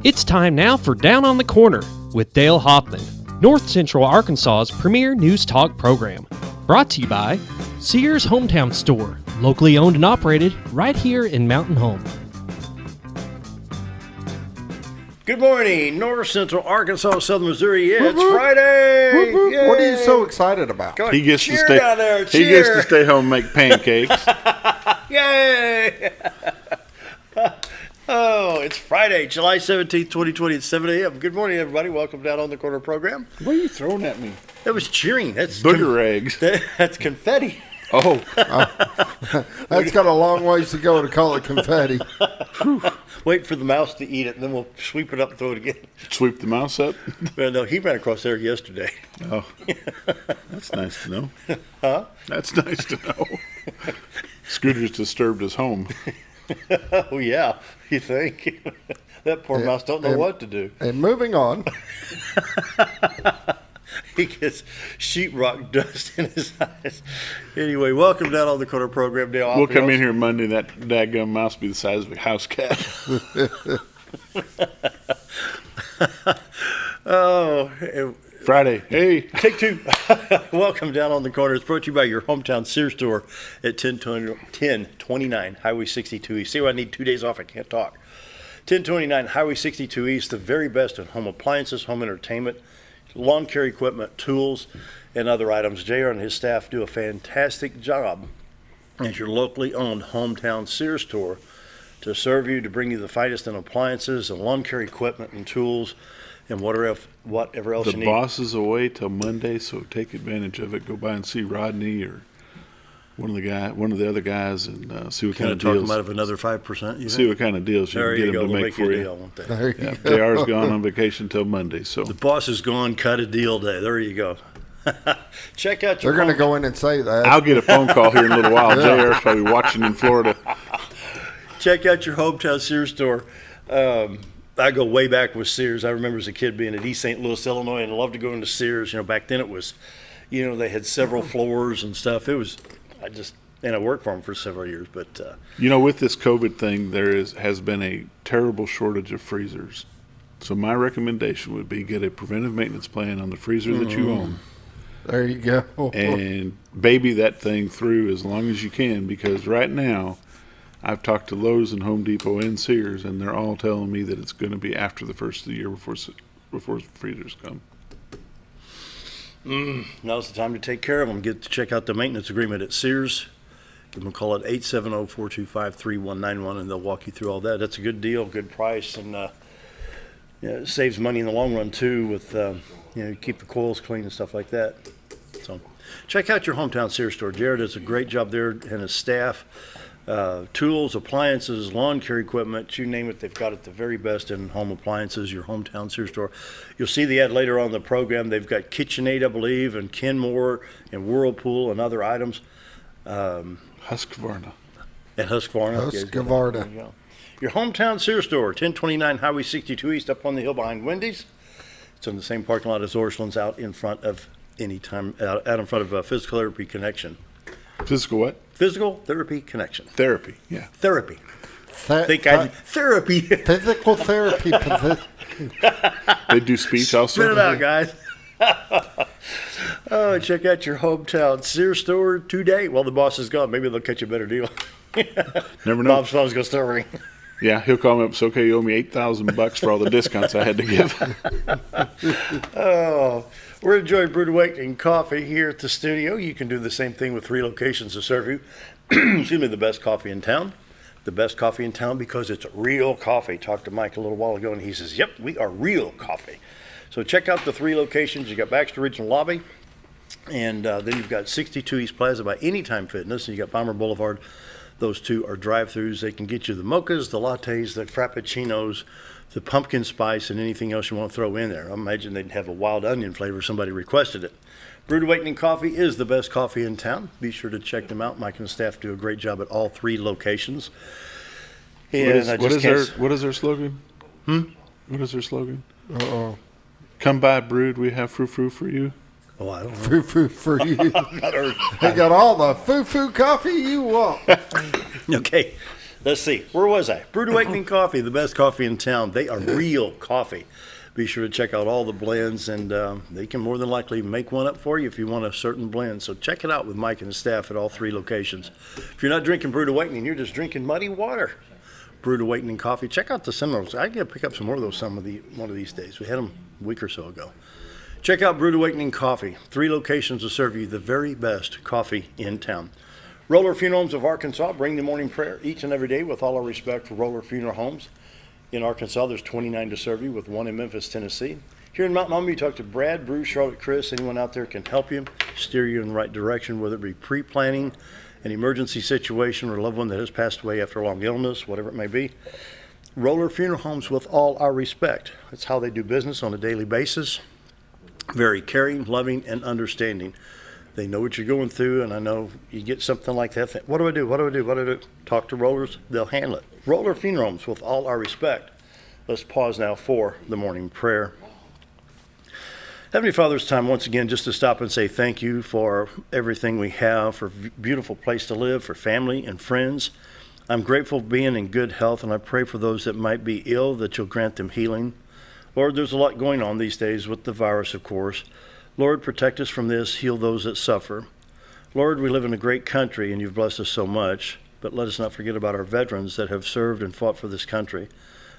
It's time now for Down on the Corner with Dale Hoffman, North Central Arkansas's premier news talk program. Brought to you by Sears Hometown Store, locally owned and operated right here in Mountain Home. Good morning, North Central Arkansas, Southern Missouri. Yeah, it's Friday. What are you so excited about? Go He gets cheer to stay. down there. He gets to stay home and make pancakes. Yay! Oh, it's Friday, July 17th, 2020 at 7 a.m. Good morning, everybody. Welcome down on the corner program. What are you throwing at me? That was cheering. That's Booger eggs. That's confetti. Oh, That's got a long ways to go to call it confetti. Wait for the mouse to eat it, and then we'll sweep it up and throw it again. sweep the mouse up. Well, no, he ran across there yesterday. Oh, that's nice to know. Huh? That's nice to know. Scooter's disturbed his home. Oh, yeah, you think? That poor mouse don't know what to do. And moving on. He gets sheetrock dust in his eyes. Anyway, welcome down on the corner program, Dale. We'll come in here Monday. That daggum mouse will be the size of a house cat. Oh, Friday. Hey. take two. Welcome down on the corner. It's brought to you by your hometown Sears store at 1029 Highway 62 East. See, I need 2 days off. I can't talk. 1029 Highway 62 East, the very best in home appliances, home entertainment, lawn care equipment, tools, and other items. JR and his staff do a fantastic job as your locally owned hometown Sears store to serve you, to bring you the finest in appliances and lawn care equipment and tools and whatever else The you need. boss is away till Monday, so take advantage of it. Go by and see Rodney or one of the other guys, and see what kind of Talk deals. them out of another 5%. You See think? what kind of deals you There can you get go. them to We'll make make you for a you. deal, won't they? There you Yeah, go. JR's gone on vacation till Monday, so The boss is gone. Cut a deal day. There you go. Check out They're your. going to go in and say that. I'll get a phone call here in a little while. JR's probably watching in Florida. Check out your hometown Sears store. I go way back with Sears. I remember as a kid being at East St. Louis, Illinois, and loved to go into Sears. You know, back then it was, they had several floors and stuff. And I worked for them for several years. But With this COVID thing, has been a terrible shortage of freezers. So my recommendation would be get a preventive maintenance plan on the freezer that you own. There you go. And baby that thing through as long as you can, because right now I've talked to Lowe's and Home Depot and Sears, and they're all telling me that it's going to be after the first of the year before freezers come. now's the time to take care of them. Get to check out the maintenance agreement at Sears. Give them a call at 870-425-3191, and they'll walk you through all that. That's a good deal, good price, and it saves money in the long run too. With keep the coils clean and stuff like that. So, check out your hometown Sears store. Jared does a great job there, and his staff. Tools, appliances, lawn care equipment, you name it, they've got it the very best in home appliances, your hometown Sears store. You'll see the ad later on in the program. They've got KitchenAid, I believe, and Kenmore and Whirlpool and other items. Husqvarna. And Husqvarna. Husqvarna. There you go. Your hometown Sears store, 1029 Highway 62 East, up on the hill behind Wendy's. It's in the same parking lot as Orscheln's, out in front of Physical Therapy Connection. Physical what? Physical Therapy Connection. Therapy, yeah. Therapy. Therapy. Physical therapy. They do speech also. Spit it out, guys. Oh, check out your hometown Sears store today. Well, the boss is gone. Maybe they'll catch a better deal. Never know. Bob's phone's going to start ringing. Yeah, he'll call me up. It's okay. You owe me $8,000 for all the discounts I had to give. Oh, we're enjoying Brewed Awakening coffee here at the studio. You can do the same thing with 3 locations to serve you. Excuse me, the best coffee in town. The best coffee in town because it's real coffee. Talked to Mike a little while ago, and he says, yep, we are real coffee. So check out the 3 locations. You got Baxter Regional Lobby, and then you've got 62 East Plaza by Anytime Fitness, and you got Palmer Boulevard. Those 2 are drive-thrus. They can get you the mochas, the lattes, the frappuccinos, the pumpkin spice, and anything else you want to throw in there. I imagine they'd have a wild onion flavor if somebody requested it. Brewed Awakening Coffee is the best coffee in town. Be sure to check them out. Mike and the staff do a great job at all 3 locations. And What is their slogan? What is their slogan? Uh-oh. Come by, Brewed. We have frou-frou for you. Oh, I don't know. Foo-foo for you. They got all the foo-foo coffee you want. Okay. Let's see. Where was I? Brewed Awakening Coffee, the best coffee in town. They are real coffee. Be sure to check out all the blends, and they can more than likely make one up for you if you want a certain blend. So check it out with Mike and his staff at all 3 locations. If you're not drinking Brewed Awakening, you're just drinking muddy water. Brewed Awakening Coffee. Check out the Seminoles. I gotta pick up some more of those one of these days. We had them a week or so ago. Check out Brewed Awakening Coffee. 3 locations to serve you the very best coffee in town. Roller Funeral Homes of Arkansas bring the morning prayer each and every day with all our respect for Roller Funeral Homes. In Arkansas, there's 29 to serve you with 1 in Memphis, Tennessee. Here in Mountain Home, you talk to Brad, Bruce, Charlotte, Chris. Anyone out there can help you, steer you in the right direction, whether it be pre-planning, an emergency situation, or a loved one that has passed away after a long illness, whatever it may be. Roller Funeral Homes with all our respect. That's how they do business on a daily basis. Very caring, loving, and understanding. They know what you're going through, and I know you get something like that. What do I do? What do I do? What do I do? Talk to Rollers. They'll handle it. Roller Funeral Homes with all our respect. Let's pause now for the morning prayer. Heavenly Father, it's time once again just to stop and say thank you for everything we have, for a beautiful place to live, for family and friends. I'm grateful for being in good health, and I pray for those that might be ill that you'll grant them healing. Lord, there's a lot going on these days with the virus, of course. Lord, protect us from this, heal those that suffer. Lord, we live in a great country, and you've blessed us so much, but let us not forget about our veterans that have served and fought for this country.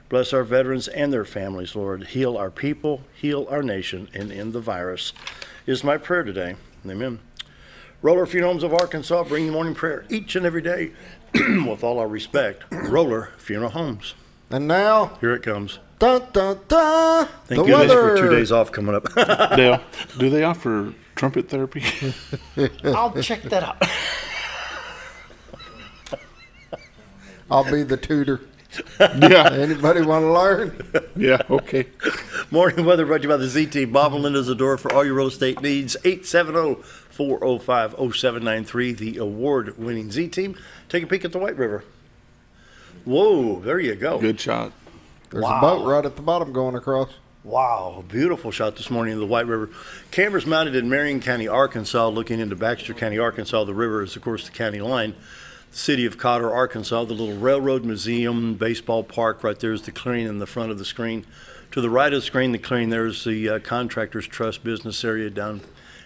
Bless our veterans and their families, Lord. Heal our people, heal our nation, and end the virus is my prayer today. Amen. Roller Funeral Homes of Arkansas bring the morning prayer each and every day with all our respect. Roller Funeral Homes. And now, here it comes. Dun, dun, dun, Thank goodness for 2 days off coming up. Dale, do they offer trumpet therapy? I'll check that out. I'll be the tutor. Yeah. Anybody want to learn? Yeah, okay. Morning weather brought to you by the Z-Team. Bob and Linda's the door for all your real estate needs. 870-405-0793, the award-winning Z-Team. Take a peek at the White River. Whoa, there you go. Good shot. There's a boat right at the bottom going across. Wow, beautiful shot this morning of the White River. Cameras mounted in Marion County, Arkansas, looking into Baxter County, Arkansas. The river is, of course, the county line. The city of Cotter, Arkansas, the little railroad museum, baseball park right there is the clearing in the front of the screen. To the right of the screen, the clearing, there's the Contractors Trust business area down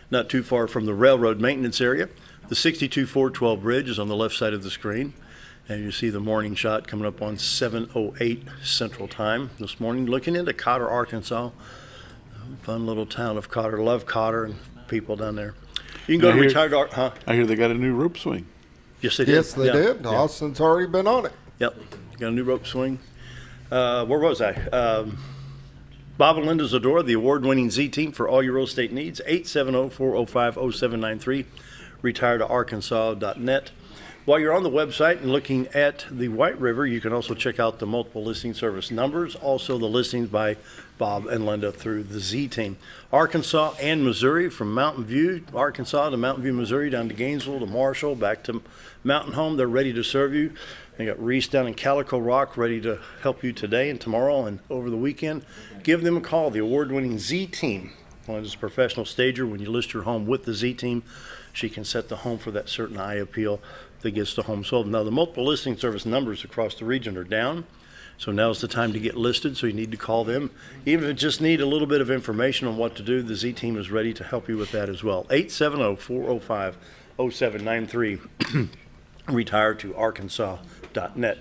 not too far from the railroad maintenance area. The 62-412 bridge is on the left side of the screen. And you see the morning shot coming up on 7:08 Central Time this morning. Looking into Cotter, Arkansas. Fun little town of Cotter. Love Cotter and people down there. You can go to retired art, huh? I hear they got a new rope swing. Yes, they did. Yes, they did. Yeah. Austin's already been on it. Yep. Got a new rope swing. Where was I? Bob and Linda Zadora, the award-winning Z-Team for all your real estate needs. 870-405-0793. retiredarkansas.net. While you're on the website and looking at the White River, you can also check out the multiple listing service numbers, also the listings by Bob and Linda through the Z-Team. Arkansas and Missouri, from Mountain View, Arkansas to Mountain View, Missouri, down to Gainesville to Marshall, back to Mountain Home. They're ready to serve you. They got Reese down in Calico Rock ready to help you today and tomorrow and over the weekend. Give them a call, the award-winning Z-Team. Linda's a professional stager. When you list your home with the Z-Team, she can set the home for that certain eye appeal that gets the home sold. Now, the multiple listing service numbers across the region are down, so now's the time to get listed, so you need to call them. Even if you just need a little bit of information on what to do, the Z-Team is ready to help you with that as well. 870-405-0793, retiredarkansas.net.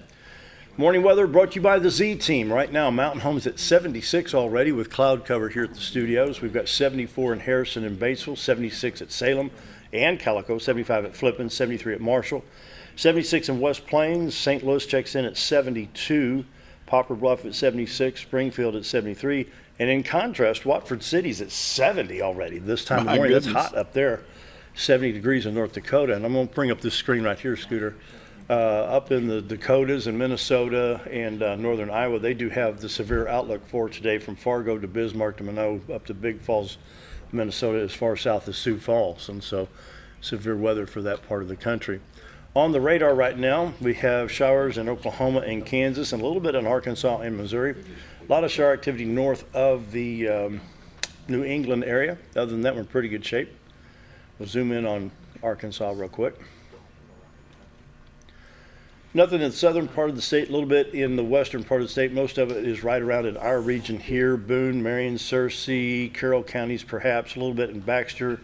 Morning weather brought to you by the Z-Team. Right now, Mountain Home's at 76 already with cloud cover here at the studios. We've got 74 in Harrison and Batesville, 76 at Salem and Calico, 75 at Flippin, 73 at Marshall, 76 in West Plains. St. Louis checks in at 72, Poplar Bluff at 76, Springfield at 73, and in contrast, Watford City's at 70 already this time of the morning. Goodness. That's hot up there, 70 degrees in North Dakota. And I'm going to bring up this screen right here, Scooter. Up in the Dakotas and Minnesota and northern Iowa, they do have the severe outlook for today from Fargo to Bismarck to Minot up to Big Falls, Minnesota, as far south as Sioux Falls, and so severe weather for that part of the country. On the radar right now, we have showers in Oklahoma and Kansas and a little bit in Arkansas and Missouri. A lot of shower activity north of the New England area. Other than that, we're in pretty good shape. We'll zoom in on Arkansas real quick. Nothing in the southern part of the state, a little bit in the western part of the state. Most of it is right around in our region here, Boone, Marion, Searcy, Carroll counties perhaps, a little bit in Baxter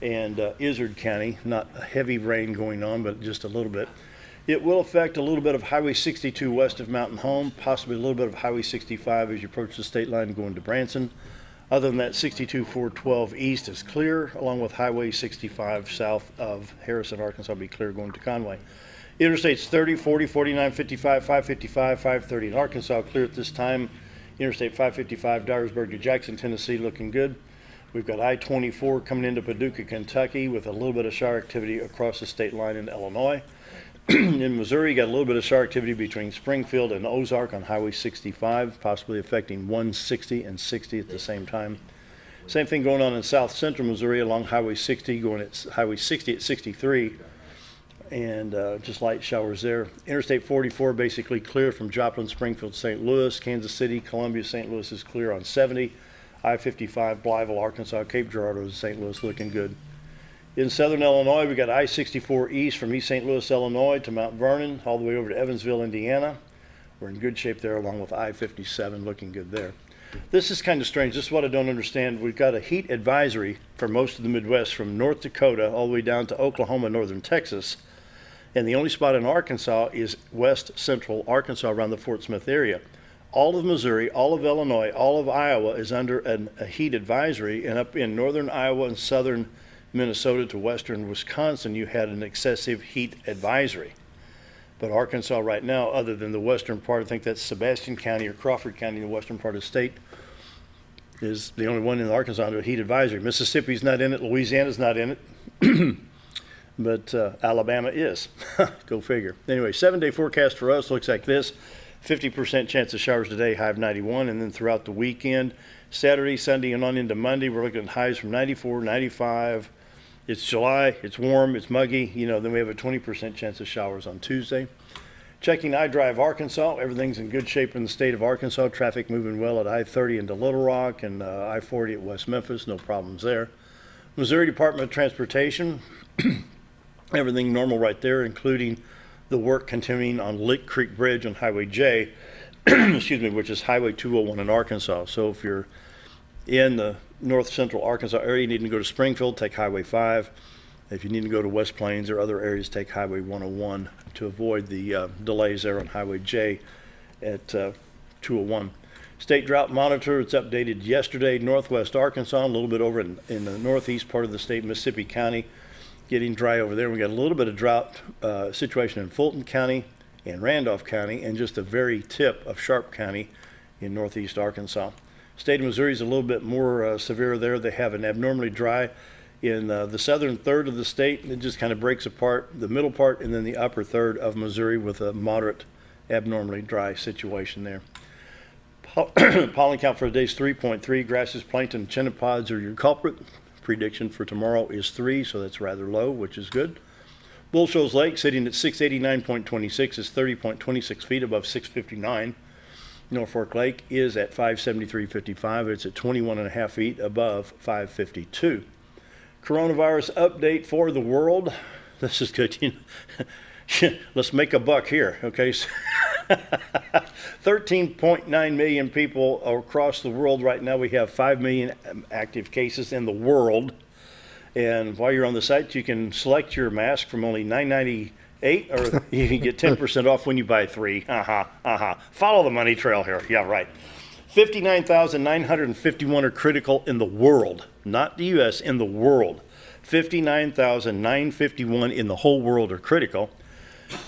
and Izard County. Not a heavy rain going on, but just a little bit. It will affect a little bit of Highway 62 west of Mountain Home, possibly a little bit of Highway 65 as you approach the state line going to Branson. Other than that, 62 412 east is clear, along with Highway 65 south of Harrison, Arkansas, will be clear going to Conway. Interstates 30, 40, 49, 55, 555, 530 in Arkansas clear at this time. Interstate 555 Dyersburg to Jackson, Tennessee looking good. We've got I-24 coming into Paducah, Kentucky with a little bit of shower activity across the state line in Illinois. In Missouri, you got a little bit of shower activity between Springfield and Ozark on Highway 65, possibly affecting 160 and 60 at the same time. Same thing going on in south central Missouri along Highway 60, going at Highway 60 at 63. And just light showers there. Interstate 44 basically clear from Joplin, Springfield, St. Louis. Kansas City, Columbia, St. Louis is clear on 70. I-55, Blytheville, Arkansas, Cape Girardeau, St. Louis looking good. In southern Illinois, we got I-64 east from East St. Louis, Illinois to Mount Vernon, all the way over to Evansville, Indiana. We're in good shape there, along with I-57 looking good there. This is kind of strange. This is what I don't understand. We've got a heat advisory for most of the Midwest from North Dakota all the way down to Oklahoma, northern Texas. And the only spot in Arkansas is west central Arkansas around the Fort Smith area. All of Missouri, all of Illinois, all of Iowa is under a heat advisory, and up in northern Iowa and southern Minnesota to western Wisconsin, you had an excessive heat advisory. But Arkansas right now, other than the western part, I think that's Sebastian County or Crawford County in the western part of the state, is the only one in Arkansas under a heat advisory. Mississippi's not in it, Louisiana's not in it. But Alabama is. Go figure. Anyway, 7-day forecast for us looks like this. 50% chance of showers today, high of 91, and then throughout the weekend, Saturday, Sunday, and on into Monday, we're looking at highs from 94, 95. It's July, it's warm, it's muggy. Then we have a 20% chance of showers on Tuesday. Checking iDrive Arkansas, everything's in good shape in the state of Arkansas. Traffic moving well at I-30 into Little Rock and I-40 at West Memphis, no problems there. Missouri Department of Transportation, everything normal right there, including the work continuing on Lick Creek Bridge on Highway J, excuse me, which is Highway 201 in Arkansas. So if you're in the north central Arkansas area, you need to go to Springfield, take Highway 5. If you need to go to West Plains or other areas, take Highway 101 to avoid the delays there on Highway J at 201. State Drought Monitor, it's updated yesterday. Northwest Arkansas, a little bit over in the northeast part of the state, Mississippi County, getting dry over there. We got a little bit of drought situation in Fulton County and Randolph County, and just the very tip of Sharp County in northeast Arkansas. State of Missouri is a little bit more severe there. They have an abnormally dry in the southern third of the state. It just kind of breaks apart the middle part and then the upper third of Missouri with a moderate abnormally dry situation there. Pollen count for the day is 3.3. Grasses, plankton, chenopod's are your culprit. Prediction for tomorrow is 3, so that's rather low, which is good. Bull Shoals Lake sitting at 689.26 is 30.26 feet above 659. Norfolk Lake is at 573.55. It's at 21.5 feet above 552. Coronavirus update for the world. This is good. Let's make a buck here, okay? 13.9 million people across the world right now. We have 5 million active cases in the world. And while you're on the site, you can select your mask from only $9.98, or you can get 10% off when you buy 3. Follow the money trail here. Yeah, right. 59,951 are critical in the world, not the U.S., in the world. 59,951 in the whole world are critical.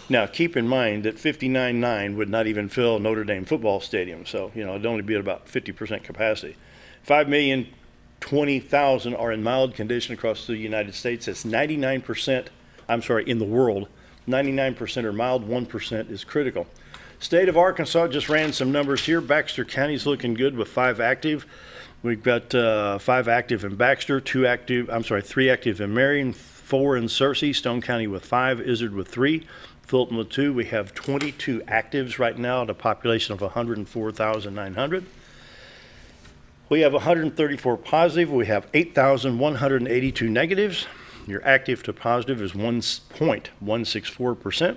Now, keep in mind that 59.9 would not even fill Notre Dame football stadium, so, it'd only be at about 50% capacity. 5,020,000 are in mild condition across the United States. That's 99%, in the world. 99% are mild, 1% is critical. State of Arkansas, just ran some numbers here. Baxter County's looking good with 5 active. We've got 5 active in Baxter, 3 active in Marion, 4 in Searcy, Stone County with 5, Izard with 3, Fulton with 2. We have 22 actives right now at a population of 104,900. We have 134 positive. We have 8,182 negatives. Your active to positive is 1.164%.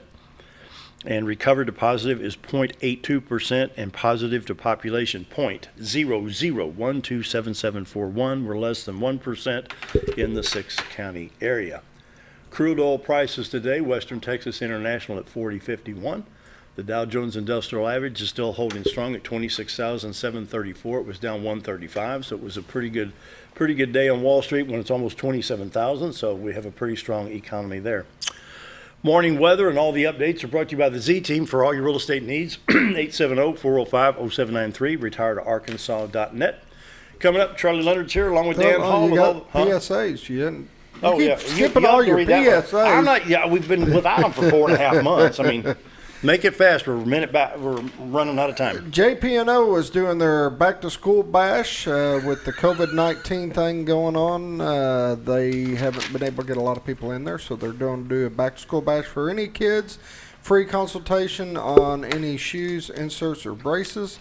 And recovered to positive is 0.82%, and positive to population 0.00127741. We're less than 1% in the 6-county area. Crude oil prices today, Western Texas International at 40.51. The Dow Jones Industrial Average is still holding strong at 26,734. It was down 135, so it was a pretty good day on Wall Street when it's almost 27,000. So we have a pretty strong economy there. Morning weather and all the updates are brought to you by the Z Team for all your real estate needs. 870-405-0793, retiredarkansas.net. Coming up, Charlie Leonard's here along with Dan Hall. You with got all PSAs. You didn't. Oh, keep yeah. skipping you all have to your read that one. PSAs. I'm not. Yeah, we've been without them for 4.5 months. I mean, make it fast. We're a minute back. We're running out of time. JP&O is doing their back-to-school bash with the COVID-19 thing going on. They haven't been able to get a lot of people in there, so they're going to do a back-to-school bash for any kids. Free consultation on any shoes, inserts, or braces.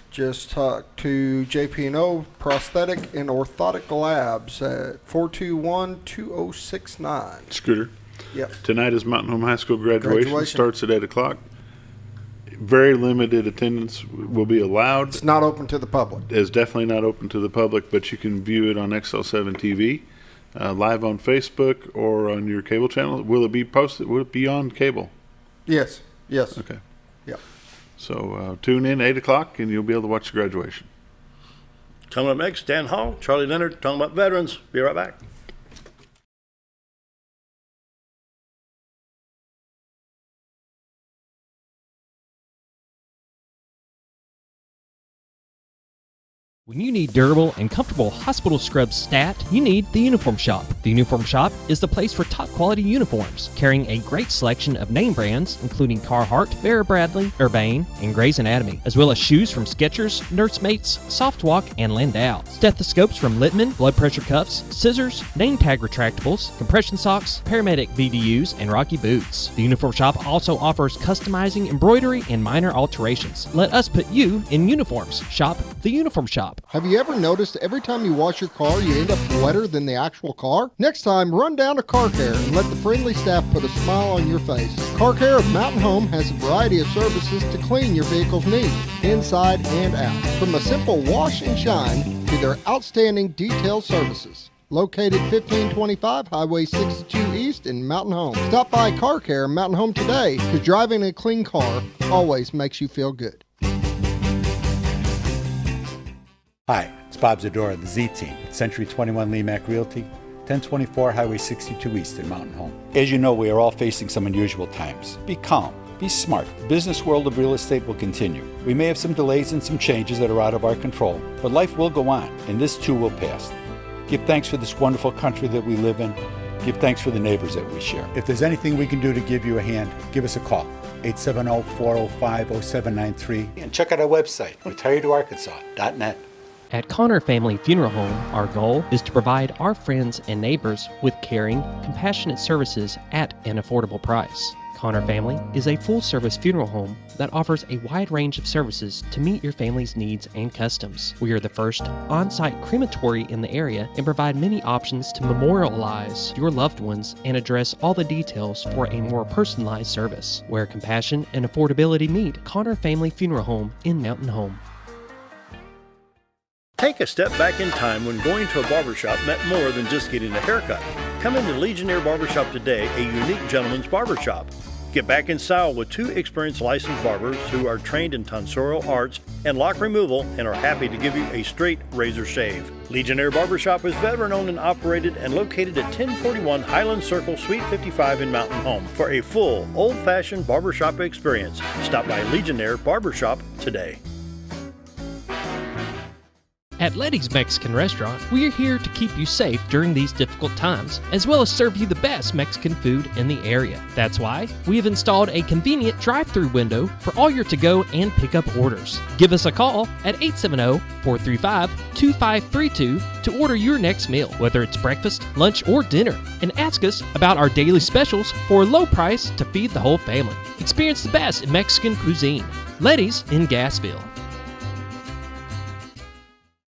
Just talk to JP&O Prosthetic and Orthotic Labs at 421-2069. Scooter. Yep. Tonight is Mountain Home High School graduation. Starts at 8 o'clock. Very limited attendance will be allowed. It's not open to the public. It's definitely not open to the public, but you can view it on XL7 TV, live on Facebook or on your cable channel. Will it be posted? Will it be on cable? Yes. Yes. Okay. Yep. So tune in 8 o'clock and you'll be able to watch the graduation. Coming up next, Dan Hall, Charlie Leonard, talking about veterans. Be right back. When you need durable and comfortable hospital scrubs stat, you need the Uniform Shop. The Uniform Shop is the place for top quality uniforms, carrying a great selection of name brands, including Carhartt, Vera Bradley, Urbane, and Grey's Anatomy, as well as shoes from Skechers, Nursemates, Softwalk, and Landau, stethoscopes from Littman, blood pressure cuffs, scissors, name tag retractables, compression socks, paramedic VDUs, and Rocky boots. The Uniform Shop also offers customizing, embroidery, and minor alterations. Let us put you in uniforms. Shop the Uniform Shop. Have you ever noticed every time you wash your car, you end up wetter than the actual car? Next time, run down to Car Care and let the friendly staff put a smile on your face. Car Care of Mountain Home has a variety of services to clean your vehicle's needs, inside and out. From a simple wash and shine to their outstanding detailed services. Located 1525 Highway 62 East in Mountain Home. Stop by Car Care Mountain Home today, because driving a clean car always makes you feel good. Hi, it's Bob Zadora of the Z Team at Century 21 Lee Mack Realty, 1024 Highway 62 East in Mountain Home. As you know, we are all facing some unusual times. Be calm, be smart. The business world of real estate will continue. We may have some delays and some changes that are out of our control, but life will go on, and this too will pass. Give thanks for this wonderful country that we live in. Give thanks for the neighbors that we share. If there's anything we can do to give you a hand, give us a call. 870-405-0793. And check out our website, retiredarkansas.net. At Connor Family Funeral Home, our goal is to provide our friends and neighbors with caring, compassionate services at an affordable price. Connor Family is a full-service funeral home that offers a wide range of services to meet your family's needs and customs. We are the first on-site crematory in the area and provide many options to memorialize your loved ones and address all the details for a more personalized service. Where compassion and affordability meet, Connor Family Funeral Home in Mountain Home. Take a step back in time when going to a barbershop meant more than just getting a haircut. Come into Legionnaire Barbershop today, a unique gentleman's barbershop. Get back in style with 2 experienced licensed barbers who are trained in tonsorial arts and lock removal and are happy to give you a straight razor shave. Legionnaire Barbershop is veteran-owned and operated and located at 1041 Highland Circle, Suite 55 in Mountain Home. For a full, old-fashioned barbershop experience, stop by Legionnaire Barbershop today. At Letty's Mexican Restaurant, we are here to keep you safe during these difficult times, as well as serve you the best Mexican food in the area. That's why we have installed a convenient drive-thru window for all your to-go and pickup orders. Give us a call at 870-435-2532 to order your next meal, whether it's breakfast, lunch, or dinner, and ask us about our daily specials for a low price to feed the whole family. Experience the best in Mexican cuisine. Letty's in Gassville.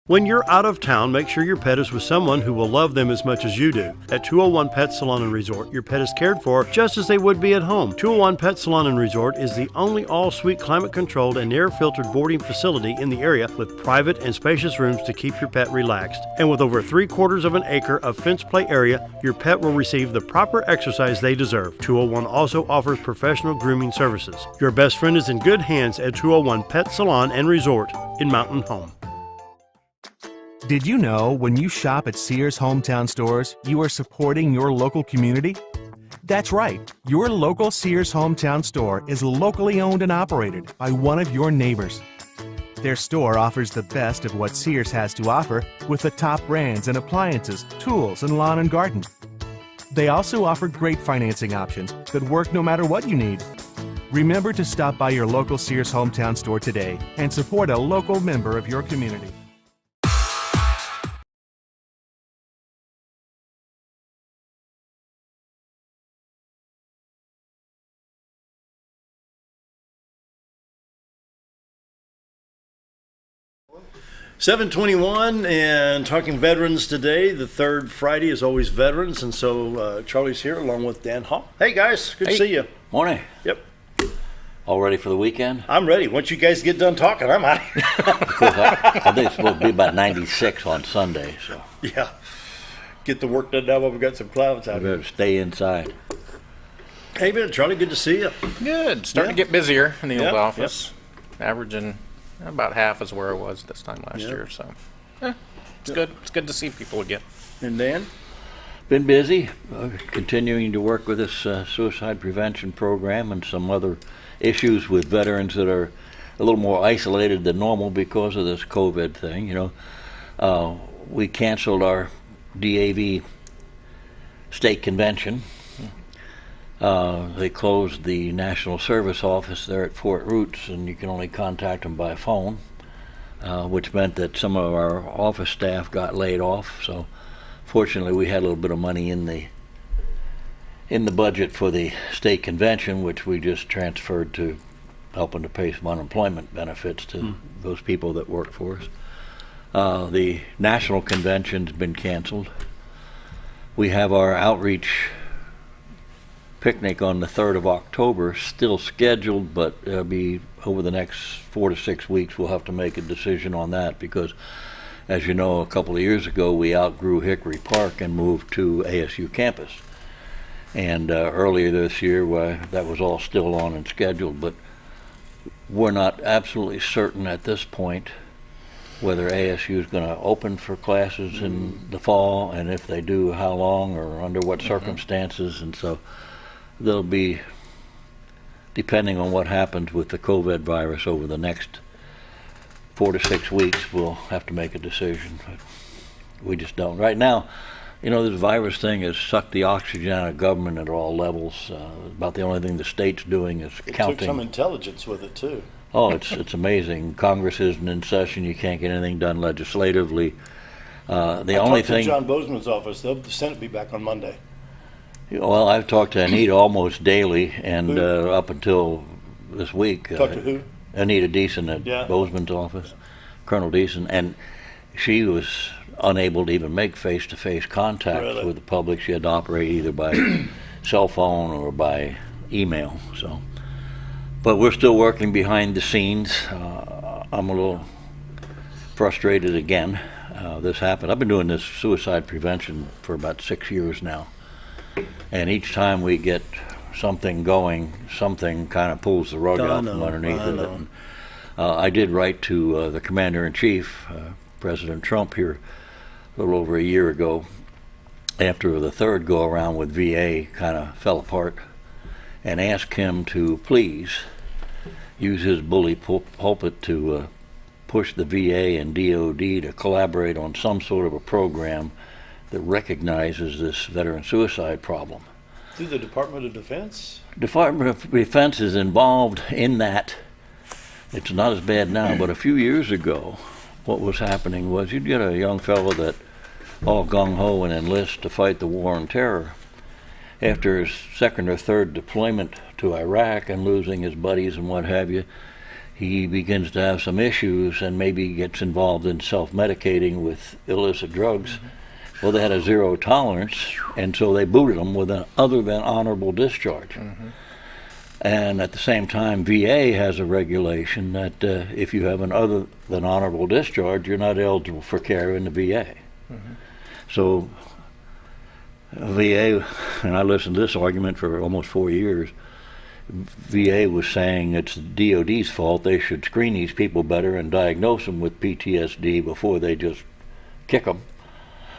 When you're out of town, make sure your pet is with someone who will love them as much as you do. At 201 Pet Salon and Resort, your pet is cared for just as they would be at home. 201 Pet Salon and Resort is the only all-suite climate-controlled and air-filtered boarding facility in the area with private and spacious rooms to keep your pet relaxed. And with over 3/4 of an acre of fenced play area, your pet will receive the proper exercise they deserve. 201 also offers professional grooming services. Your best friend is in good hands at 201 Pet Salon and Resort in Mountain Home. Did you know when you shop at Sears Hometown Stores, you are supporting your local community? That's right. Your local Sears Hometown Store is locally owned and operated by one of your neighbors. Their store offers the best of what Sears has to offer with the top brands and appliances, tools, and lawn and garden. They also offer great financing options that work no matter what you need. Remember to stop by your local Sears Hometown Store today and support a local member of your community. $7:21 and talking veterans today. The third Friday is always veterans, and so Charlie's here along with Dan Hall. Hey guys, good to see you. Morning. Yep, All ready for the weekend? I'm ready. Once you guys get done talking, I'm out. I think it's supposed to be about 96 on Sunday, so Yeah, get the work done now while we've got some clouds I out better here. stay inside. Hey man, Charlie, good to see you. Good. Starting Yeah. to get busier in the old Yep, office. Averaging about half as where I was this time last Yep. year. So, it's good. It's good to see people again. And Dan? Been busy, continuing to work with this suicide prevention program and some other issues with veterans that are a little more isolated than normal because of this COVID thing. You know, we canceled our DAV state convention. They closed the National Service Office there at Fort Roots, and you can only contact them by phone, which meant that some of our office staff got laid off. So fortunately, we had a little bit of money in the budget for the state convention, which we just transferred to helping to pay some unemployment benefits to those people that work for us. The national convention's been canceled. We have our outreach picnic on the 3rd of October, still scheduled, but it'll be over the next 4 to 6 weeks. We'll have to make a decision on that because, as you know, a couple of years ago we outgrew Hickory Park and moved to ASU campus. And earlier this year, that was all still on and scheduled, but we're not absolutely certain at this point whether ASU is going to open for classes in the fall, and if they do, how long or under what circumstances. And so there'll be, depending on what happens with the COVID virus over the next 4 to 6 weeks, we'll have to make a decision. But we just don't. Right now, you know, this virus thing has sucked the oxygen out of government at all levels. About the only thing the state's doing is It took counting. some intelligence with it too. Oh, it's amazing. Congress isn't in session. You can't get anything done legislatively. The only Talked to thing. John Bozeman's office. The Senate be back on Monday. Well, I've talked to Anita almost daily, and Who? up until this week. Talk to who? Anita Deason at Yeah. Bozeman's office, Colonel Deason, and she was unable to even make face-to-face contact Really? with the public. She had to operate either by cell phone or by email. So, but we're still working behind the scenes. I'm a little frustrated again. This happened. I've been doing this suicide prevention for about 6 years now. And each time we get something going, something kind of pulls the rug out from underneath of it. And, I did write to the Commander-in-Chief, President Trump, here a little over a year ago, after the third go-around with VA kind of fell apart, and asked him to please use his bully pulpit to push the VA and DOD to collaborate on some sort of a program that recognizes this veteran suicide problem. Through the Department of Defense? Department of Defense is involved in that. It's not as bad now, but a few years ago, what was happening was you'd get a young fellow that all gung-ho and enlist to fight the war on terror. After his second or third deployment to Iraq and losing his buddies and what have you, he begins to have some issues and maybe gets involved in self-medicating with illicit drugs. Well, they had a zero tolerance, and so they booted him with an other than honorable discharge. And at the same time, VA has a regulation that if you have an other than honorable discharge, you're not eligible for care in the VA. So VA, and I listened to this argument for almost 4 years, VA was saying it's DOD's fault. They should screen these people better and diagnose them with PTSD before they just kick them.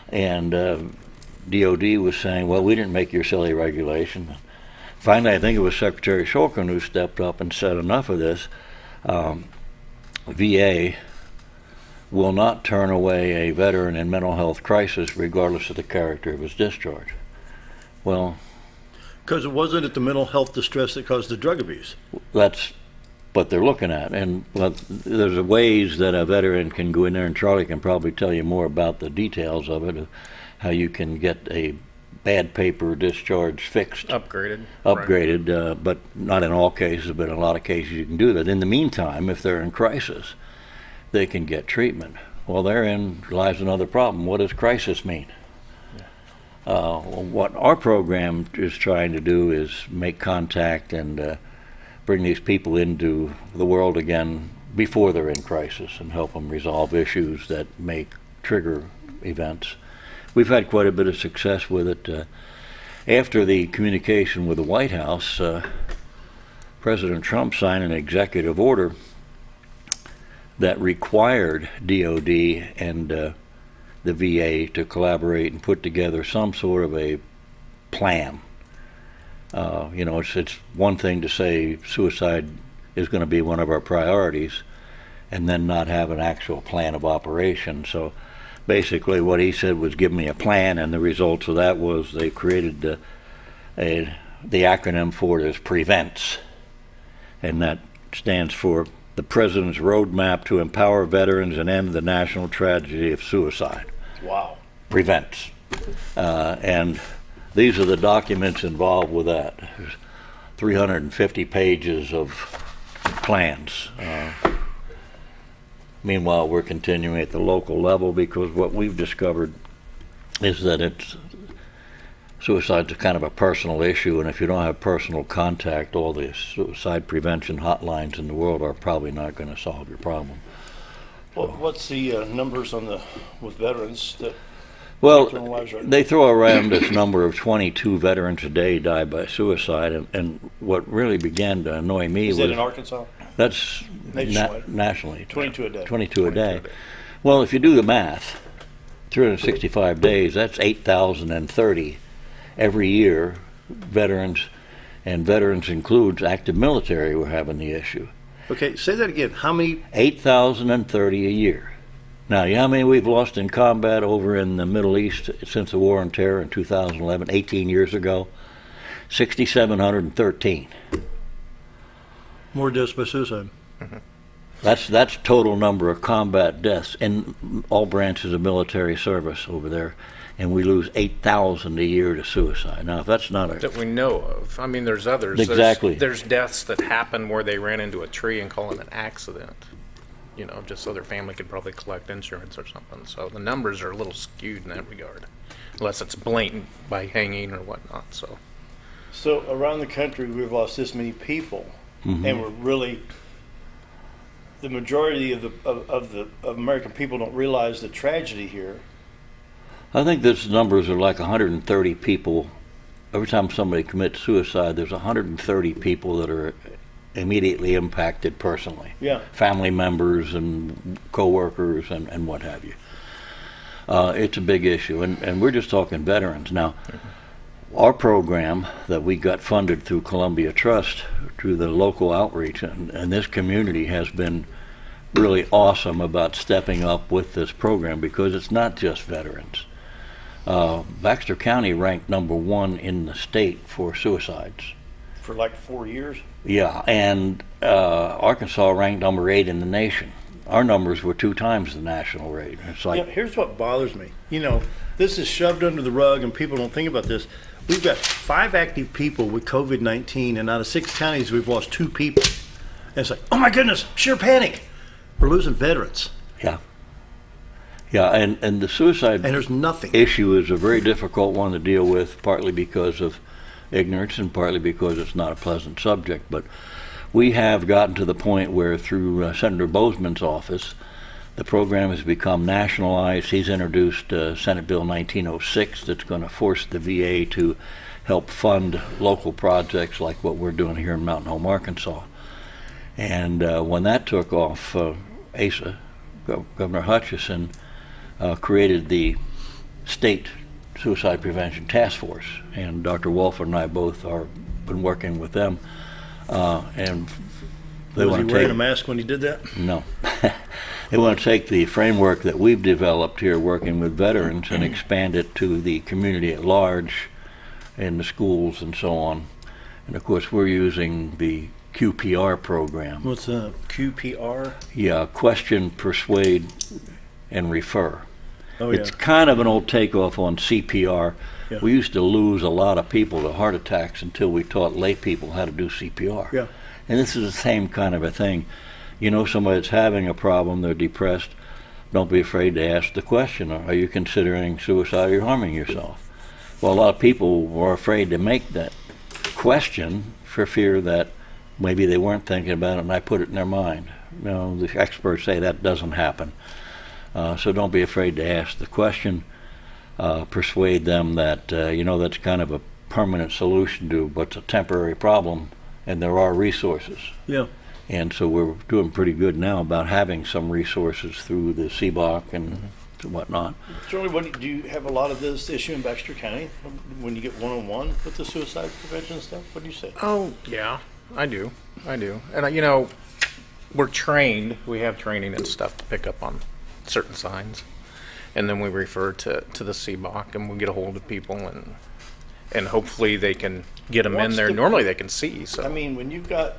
And DOD was saying, well, we didn't make your silly regulation. Finally, I think it was Secretary Shulkin who stepped up and said, enough of this. VA will not turn away a veteran in mental health crisis regardless of the character of his discharge. Well, Because it wasn't the mental health distress that caused the drug abuse. that's what they're looking at. And well, there's ways that a veteran can go in there, and Charlie can probably tell you more about the details of it, of how you can get a bad paper discharge fixed. Upgraded. But not in all cases, but in a lot of cases you can do that. In the meantime, if they're in crisis, they can get treatment. Well, therein lies another problem. What does crisis mean? What our program is trying to do is make contact and bring these people into the world again before they're in crisis and help them resolve issues that may trigger events. We've had quite a bit of success with it. After the communication with the White House, President Trump signed an executive order that required DOD and the VA to collaborate and put together some sort of a plan. It's one thing to say suicide is going to be one of our priorities and then not have an actual plan of operation. So basically what he said was give me a plan, and the results of that was they created the acronym for it is PREVENTS, and that stands for the President's Roadmap to Empower Veterans and End the National Tragedy of Suicide. Wow. PREVENTS. And these are the documents involved with that. There's 350 pages of plans. Meanwhile, we're continuing at the local level because what we've discovered is that suicide's a kind of a personal issue, and if you don't have personal contact, all the suicide prevention hotlines in the world are probably not going to solve your problem. Well, what's the numbers with veterans that Well, take their own lives right now? they throw around this number of 22 veterans a day die by suicide, and what really began to annoy me Is was that in Arkansas? that's Nationwide? nationally 22 a day. 22 a day. Well, if you do the math, 365 days, that's 8,030 every year. Veterans, and veterans includes active military, were having the issue. Okay, say that again. How many? 8,030 a year. Now, you know how many we've lost in combat over in the Middle East since the War on Terror in 2011, 18 years ago? 6,713. More deaths by suicide. That's total number of combat deaths in all branches of military service over there, and we lose 8,000 a year to suicide. Now, if that's not a That we know of. I mean, there's others. Exactly. There's deaths that happen where they ran into a tree and call it an accident. Just so their family could probably collect insurance or something. So the numbers are a little skewed in that regard, unless it's blatant by hanging or whatnot. So around the country, we've lost this many people, and we're really the majority of American people don't realize the tragedy here. I think these numbers are like 130 people. Every time somebody commits suicide, there's 130 people that are immediately impacted personally. Yeah. Family members and co-workers and what have you. It's a big issue, and we're just talking veterans. Now, our program that we got funded through Columbia Trust, through the local outreach, and this community has been really awesome about stepping up with this program because it's not just veterans. Baxter County ranked #1 in the state for suicides. For like 4 years. Yeah, and Arkansas ranked #8 in the nation. Our numbers were 2 times the national rate. It's like, Here's what bothers me. This is shoved under the rug, and people don't think about this. We've got 5 active people with COVID-19, and out of 6 counties, we've lost 2 people. And it's like, oh my goodness, sheer panic. We're losing veterans. Yeah. Yeah, and the suicide And there's nothing. issue is a very difficult one to deal with, partly because of ignorance and partly because it's not a pleasant subject. But we have gotten to the point where through Senator Bozeman's office, the program has become nationalized. He's introduced Senate Bill 1906 that's going to force the VA to help fund local projects like what we're doing here in Mountain Home, Arkansas. And when that took off, ASA, Governor Hutchison, created the State Suicide Prevention Task Force, and Dr. Wolford and I both are been working with them, and they Was he want to wearing take a mask when he did that? no. They want to take the framework that we've developed here working with veterans and expand it to the community at large, in the schools and so on. And of course, we're using the QPR program. What's a QPR? Yeah, question, persuade, and refer. Oh, It's yeah. kind of an old takeoff on CPR. Yeah. We used to lose a lot of people to heart attacks until we taught lay people how to do CPR. Yeah. And this is the same kind of a thing. You know somebody that's having a problem, they're depressed, don't be afraid to ask the question, are you considering suicide or harming yourself? Well, a lot of people were afraid to make that question for fear that maybe they weren't thinking about it and I put it in their mind. You know, the experts say that doesn't happen. So don't be afraid to ask the question. Persuade them that, that's kind of a permanent solution to what's a temporary problem, and there are resources. Yeah. And so we're doing pretty good now about having some resources through the CBOC and whatnot. Charlie, do you have a lot of this issue in Baxter County when you get one-on-one with the suicide prevention stuff? What do you say? Oh, yeah, I do. And, we're trained. We have training and stuff to pick up on certain signs. And then we refer to the CBOC, and we get a hold of people, and hopefully they can get them in there. Normally they can see. So I mean, when you've got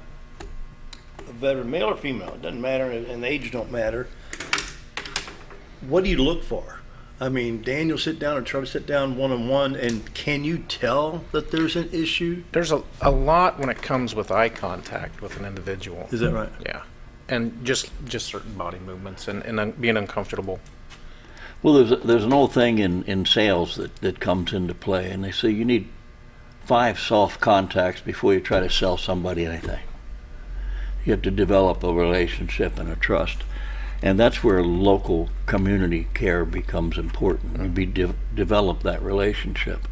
a veteran, male or female, it doesn't matter, and age don't matter. What do you look for? I mean, Daniel sit down or try to sit down one-on-one, and can you tell that there's an issue? there's a lot when it comes with eye contact with an individual. Is that right? Yeah, and just certain body movements and being uncomfortable. Well, there's an old thing in sales that comes into play, and they say you need 5 soft contacts before you try to sell somebody anything. You have to develop a relationship and a trust. And that's where local community care becomes important. You develop that relationship.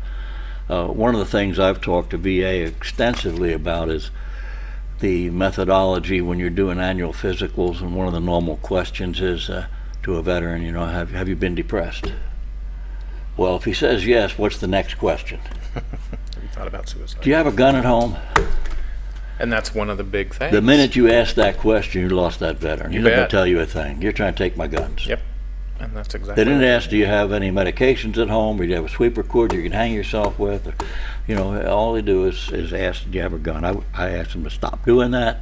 One of the things I've talked to VA extensively about is the methodology when you're doing annual physicals, and one of the normal questions is to a veteran, have you been depressed? Well, if he says yes, what's the next question? Have you thought about suicide? Do you have a gun at home? And that's one of the big things. The minute you ask that question, you lost that veteran. You He's not going bet. to tell you a thing. You're trying to take my guns. Yep, and that's exactly. They didn't right. ask, do you have any medications at home, or do you have a sweeper cord you can hang yourself with? Or, all they do is ask, do you have a gun? I asked them to stop doing that.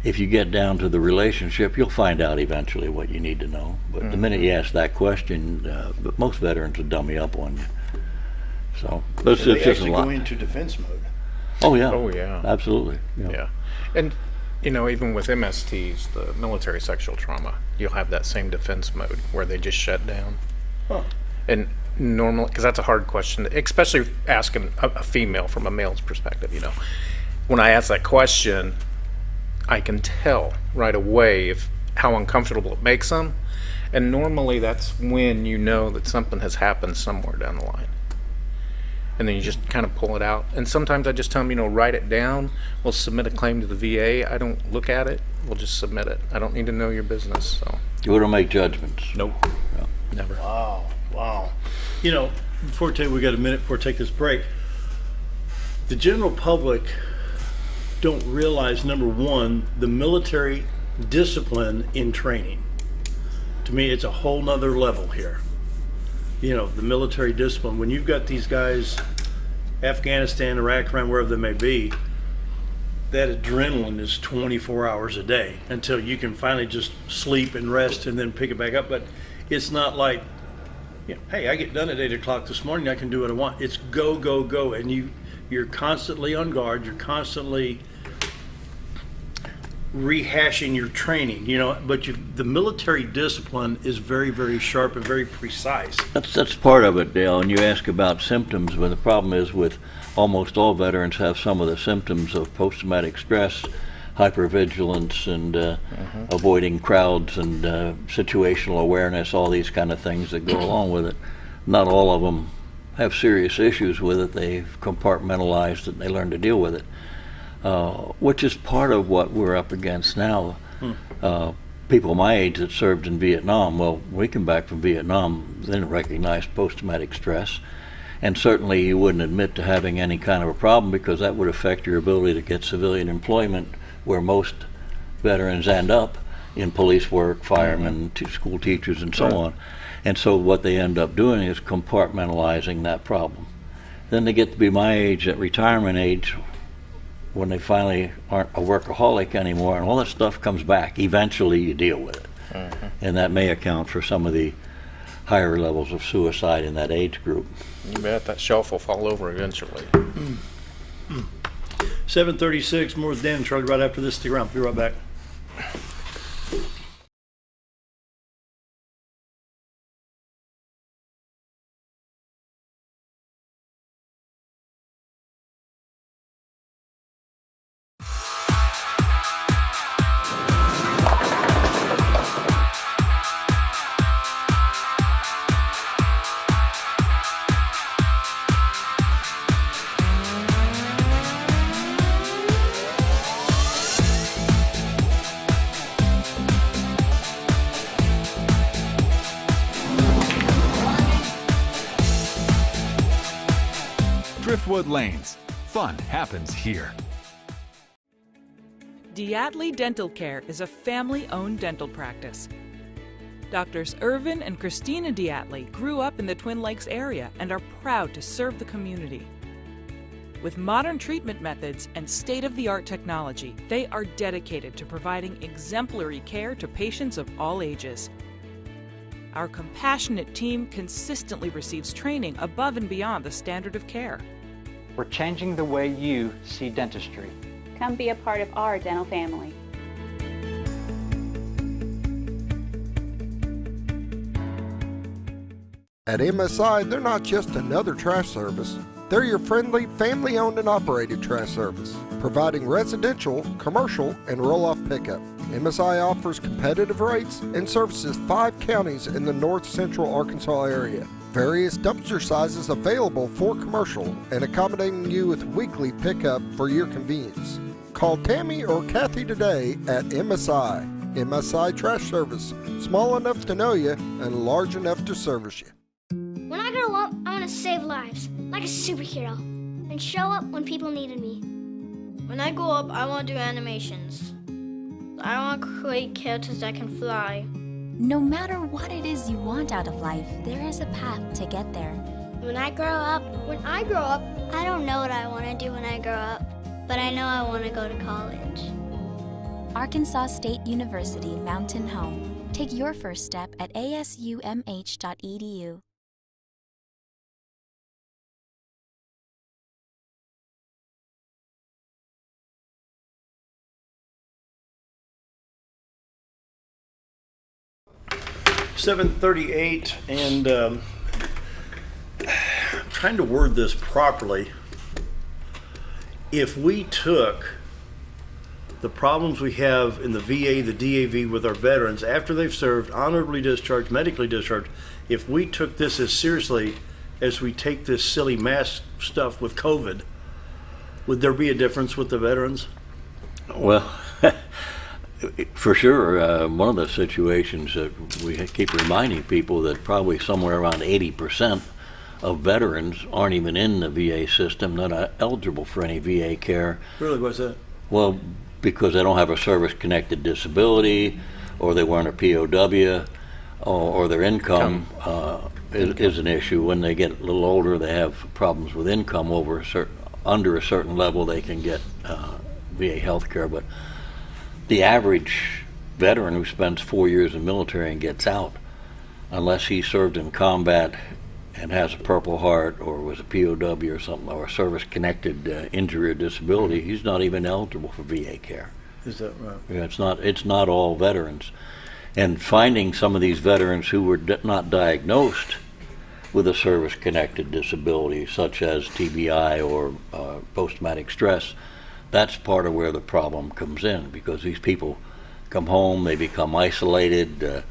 If you get down to the relationship, you'll find out eventually what you need to know. But the minute you ask that question, most veterans will dummy up on you. So, it's They just a actually lot. go into defense mode. Oh, yeah. Oh, yeah. Absolutely. Yeah, and even with MSTs, the military sexual trauma, you'll have that same defense mode where they just shut down. Huh. And normally, because that's a hard question, especially asking a female from a male's perspective. When I ask that question, I can tell right away how uncomfortable it makes them, and normally that's when you know that something has happened somewhere down the line. And then you just kind of pull it out. And sometimes I just tell them, write it down. We'll submit a claim to the VA. I don't look at it. We'll just submit it. I don't need to know your business. So You don't make judgments. nope, never. Wow. Before we got a minute before we take this break. The general public don't realize, number one, the military discipline in training. To me, it's a whole nother level here. The military discipline. When you've got these guys, Afghanistan, Iraq, around wherever they may be, that adrenaline is 24 hours a day until you can finally just sleep and rest and then pick it back up. But it's not like, hey, I get done at 8 o'clock this morning, I can do what I want. It's go, go, go. And you're constantly on guard. You're constantly rehashing your training, but the military discipline is very, very sharp and very precise. That's part of it, Dale. And you ask about symptoms, but the problem is with almost all veterans have some of the symptoms of post-traumatic stress, hypervigilance, and avoiding crowds and situational awareness, all these kind of things that go along with it. Not all of them have serious issues with it. They've compartmentalized it and they learn to deal with it. Which is part of what we're up against now. People my age that served in Vietnam, well, we come back from Vietnam, they didn't recognize post-traumatic stress. And certainly you wouldn't admit to having any kind of a problem because that would affect your ability to get civilian employment where most veterans end up in police work, firemen, school teachers, and so on. And so what they end up doing is compartmentalizing that problem. Then they get to be my age, at retirement age, when they finally aren't a workaholic anymore, and all that stuff comes back. Eventually you deal with it. And that may account for some of the higher levels of suicide in that age group. You bet that shelf will fall over eventually. 7:36, more with Dan and Charlie right after this. Stick around. Be right back. Driftwood Lanes. Fun happens here. Diatley Dental Care is a family-owned dental practice. Doctors Irvin and Christina Diatley grew up in the Twin Lakes area and are proud to serve the community. With modern treatment methods and state-of-the-art technology, they are dedicated to providing exemplary care to patients of all ages. Our compassionate team consistently receives training above and beyond the standard of care. We're changing the way you see dentistry. Come be a part of our dental family. At MSI, they're not just another trash service. They're your friendly, family-owned and operated trash service, providing residential, commercial, and roll-off pickup. MSI offers competitive rates and services 5 counties in the north central Arkansas area. Various dumpster sizes available for commercial and accommodating you with weekly pickup for your convenience. Call Tammy or Kathy today at MSI. MSI Trash Service, small enough to know you and large enough to service you. When I grow up, I want to save lives, like a superhero, and show up when people needed me. When I grow up, I want to do animations. I want to create characters that can fly. No matter what it is you want out of life, there is a path to get there. When I grow up, I don't know what I want to do when I grow up, but I know I want to go to college. Arkansas State University Mountain Home. Take your first step at asumh.edu. $7:38, and I'm trying to word this properly. If we took the problems we have in the VA, the DAV with our veterans after they've served, honorably discharged, medically discharged, if we took this as seriously as we take this silly mask stuff with COVID, would there be a difference with the veterans? Well, for sure, one of the situations that we keep reminding people that probably somewhere around 80% of veterans aren't even in the VA system, not eligible for any VA care. Really, what's that? Well, because they don't have a service-connected disability, or they weren't a POW, or their income is an issue. When they get a little older, they have problems with income under a certain level. They can get VA health care, but the average veteran who spends 4 years in the military and gets out, unless he served in combat and has a Purple Heart or was a POW or something, or a service-connected injury or disability, he's not even eligible for VA care. Is that right? Yeah, it's not all veterans. And finding some of these veterans who were not diagnosed with a service-connected disability, such as TBI or post-traumatic stress, that's part of where the problem comes in, because these people come home, they become isolated,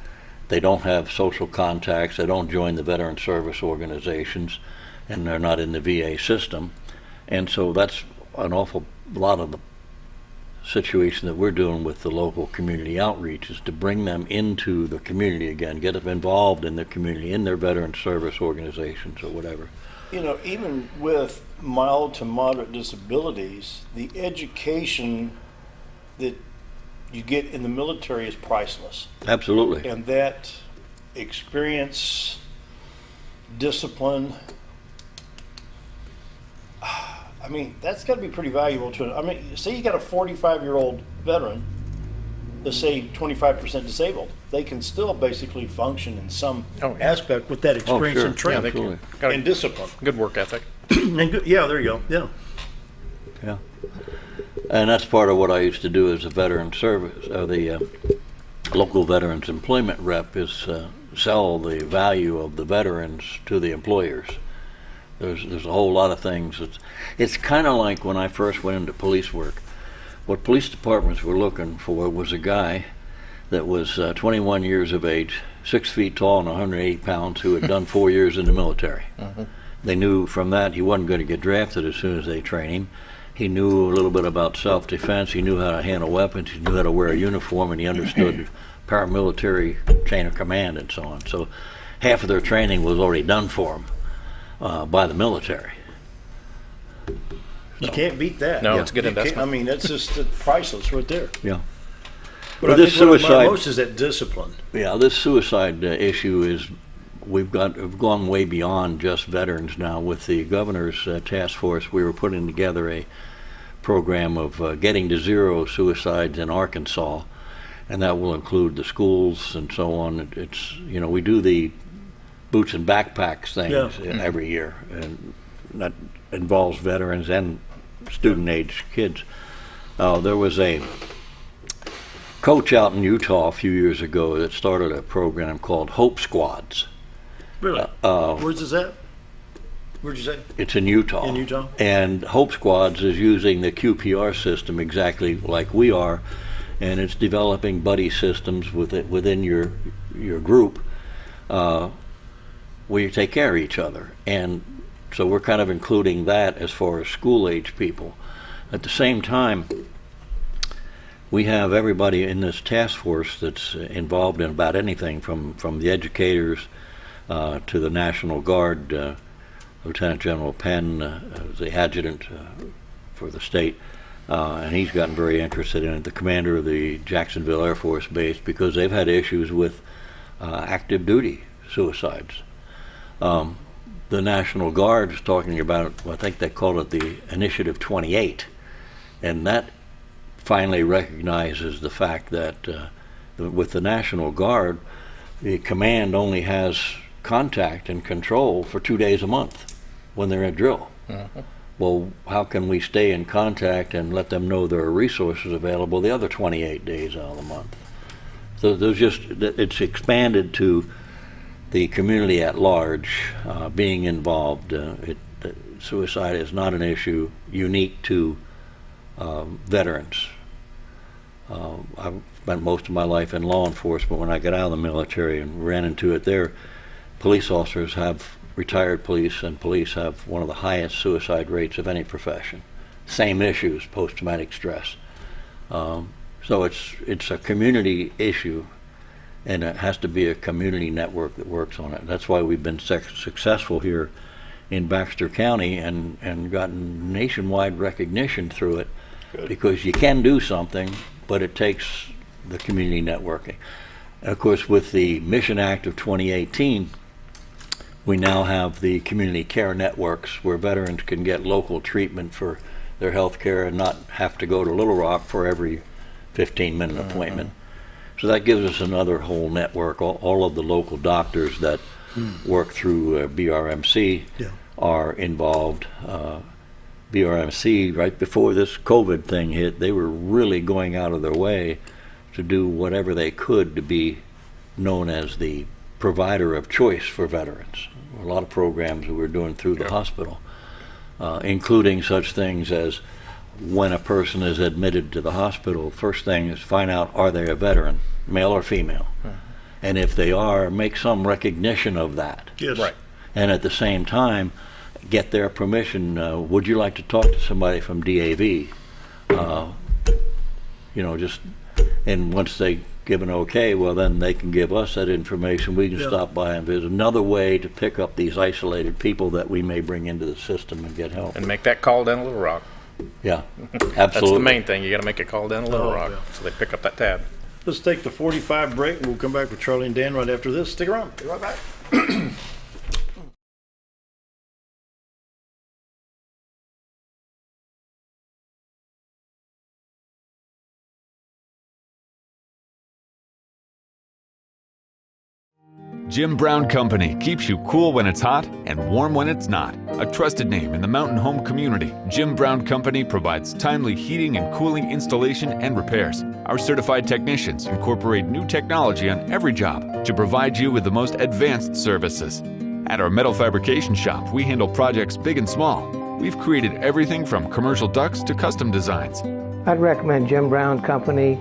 they don't have social contacts, they don't join the veteran service organizations, and they're not in the VA system. And so that's an awful lot of the situation that we're doing with the local community outreach, is to bring them into the community again, get them involved in their community, in their veteran service organizations or whatever. You know, even with mild to moderate disabilities, the education that you get in the military is priceless. Absolutely. And that experience, discipline, I mean, that's got to be pretty valuable to it. I mean, say you got a 45-year-old veteran, let's say 25% disabled, they can still basically function in some aspect with that experience and training and discipline. Good work ethic. And good, yeah, there you go. Yeah. Yeah. And that's part of what I used to do as a veteran service, the local veterans employment rep, is sell the value of the veterans to the employers. There's a whole lot of things. It's kind of like when I first went into police work. What police departments were looking for was a guy that was 21 years of age, 6 feet tall and 180 pounds, who had done 4 years in the military. They knew from that he wasn't going to get drafted as soon as they trained him. He knew a little bit about self-defense. He knew how to handle weapons. He knew how to wear a uniform, and he understood paramilitary chain of command and so on. So half of their training was already done for them by the military. You can't beat that. No, it's a good investment. I mean, that's just priceless right there. Yeah. But I think what I admire most is that discipline. Yeah, this suicide issue is, we've gone way beyond just veterans now. With the governor's task force, we were putting together a program of getting to zero suicides in Arkansas, and that will include the schools and so on. It's, you know, we do the boots and backpacks things every year, and that involves veterans and student-age kids. There was a coach out in Utah a few years ago that started a program called Hope Squads. Really? Where's this at? Where'd you say? It's in Utah. In Utah? And Hope Squads is using the QPR system exactly like we are, and it's developing buddy systems within your group where you take care of each other. And so we're kind of including that as far as school-age people. At the same time, we have everybody in this task force that's involved in about anything from the educators to the National Guard. Lieutenant General Penn is the adjutant for the state, and he's gotten very interested in it. The commander of the Jacksonville Air Force Base, because they've had issues with active duty suicides. The National Guard is talking about, well, I think they call it the Initiative 28, and that finally recognizes the fact that with the National Guard, the command only has contact and control for 2 days a month when they're in drill. Well, how can we stay in contact and let them know there are resources available the other 28 days out of the month? So there's just, it's expanded to the community at large being involved. Suicide is not an issue unique to veterans. I've spent most of my life in law enforcement. When I got out of the military and ran into it there, police officers have, retired police and police have one of the highest suicide rates of any profession. Same issues, post-traumatic stress. So it's a community issue, and it has to be a community network that works on it. That's why we've been successful here in Baxter County and gotten nationwide recognition through it. Good. Because you can do something, but it takes the community networking. And of course, with the Mission Act of 2018, we now have the community care networks where veterans can get local treatment for their health care and not have to go to Little Rock for every 15-minute appointment. So that gives us another whole network. All of the local doctors that work through BRMC are involved. BRMC, right before this COVID thing hit, they were really going out of their way to do whatever they could to be known as the provider of choice for veterans. A lot of programs that we're doing through the hospital, including such things as when a person is admitted to the hospital, first thing is find out, are they a veteran, male or female? And if they are, make some recognition of that. Yes. Right. And at the same time, get their permission. Would you like to talk to somebody from DAV? And once they give an okay, well, then they can give us that information. We can stop by and visit. Another way to pick up these isolated people that we may bring into the system and get help. And make that call down to Little Rock. Yeah, absolutely. That's the main thing. You got to make a call down to Little Rock, so they pick up that tab. Let's take the 45 break, and we'll come back with Charlie and Dan right after this. Stick around. Be right back. Jim Brown Company keeps you cool when it's hot and warm when it's not. A trusted name in the mountain home community, Jim Brown Company provides timely heating and cooling installation and repairs. Our certified technicians incorporate new technology on every job to provide you with the most advanced services. At our metal fabrication shop, we handle projects big and small. We've created everything from commercial ducts to custom designs. I'd recommend Jim Brown Company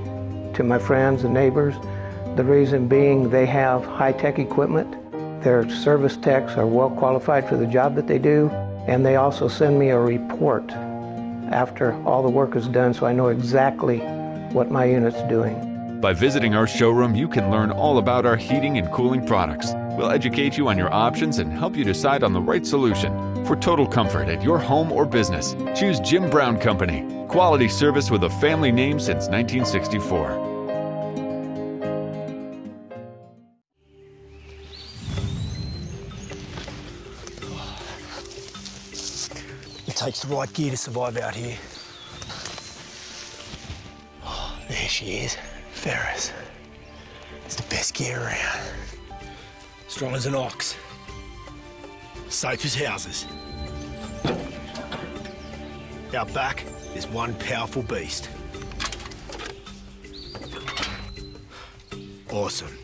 to my friends and neighbors. The reason being they have high-tech equipment, their service techs are well qualified for the job that they do, and they also send me a report after all the work is done so I know exactly what my unit's doing. By visiting our showroom, you can learn all about our heating and cooling products. We'll educate you on your options and help you decide on the right solution. For total comfort at your home or business, choose Jim Brown Company. Quality service with a family name since 1964. It takes the right gear to survive out here. Oh, there she is, Ferris. It's the best gear around. Strong as an ox. Safe as houses. Out back, there's one powerful beast. Awesome.